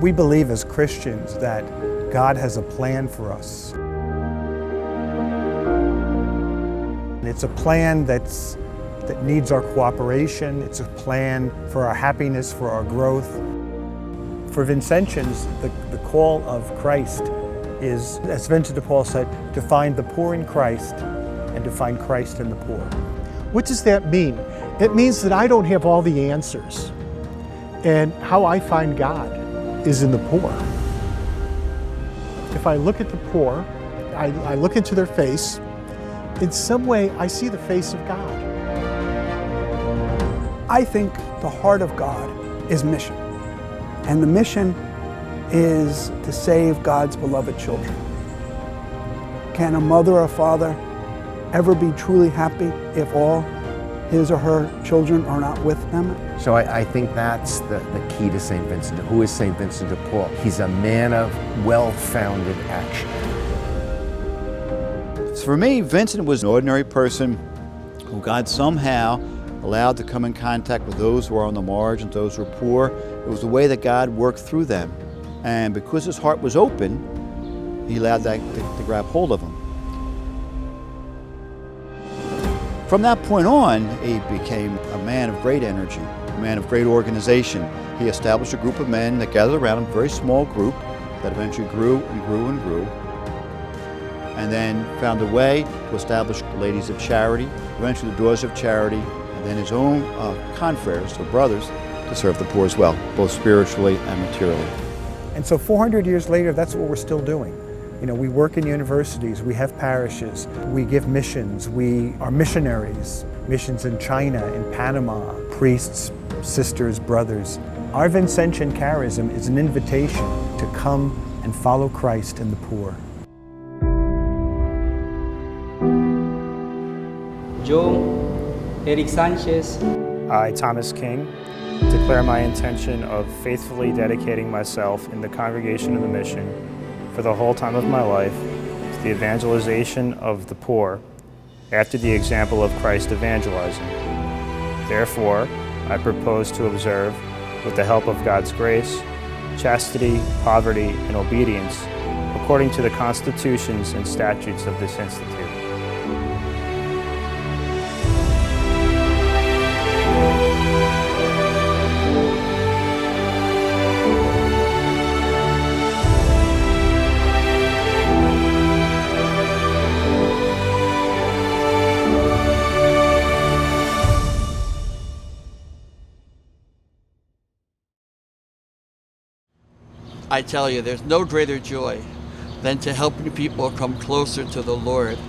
We believe as Christians that God has a plan for us. It's a plan that needs our cooperation. It's a plan for our happiness, for our growth. For Vincentians, the call of Christ is, as Vincent de Paul said, to find the poor in Christ and to find Christ in the poor. What does that mean? It means that I don't have all the answers. And how I find God is in the poor. If I look at the poor, I look into their face, in some way I see the face of God. I think the heart of God is mission. And the mission is to save God's beloved children. Can a mother or father ever be truly happy if all his or her children are not with them? So I think that's the key to St. Vincent. Who is St. Vincent de Paul? He's a man of well-founded action. For me, Vincent was an ordinary person who God somehow allowed to come in contact with those who are on the margins, those who are poor. It was the way that God worked through them. And because his heart was open, he allowed that to grab hold of him. From that point on, he became a man of great energy, a man of great organization. He established a group of men that gathered around him, a very small group that eventually grew and grew and grew, and then found a way to establish the Ladies of Charity, eventually the Daughters of Charity, and then his own confreres, or brothers, to serve the poor as well, both spiritually and materially. And so 400 years later, that's what we're still doing. You know, we work in universities, we have parishes, we give missions, we are missionaries. Missions in China, in Panama, priests, sisters, brothers. Our Vincentian charism is an invitation to come and follow Christ in the poor. Yo, Eric Sanchez. I, Thomas King, declare my intention of faithfully dedicating myself in the Congregation of the Mission for the whole time of my life to the evangelization of the poor after the example of Christ evangelizing. Therefore, I propose to observe, with the help of God's grace, chastity, poverty, and obedience according to the constitutions and statutes of this Institute. I tell you, there's no greater joy than to helping people come closer to the Lord.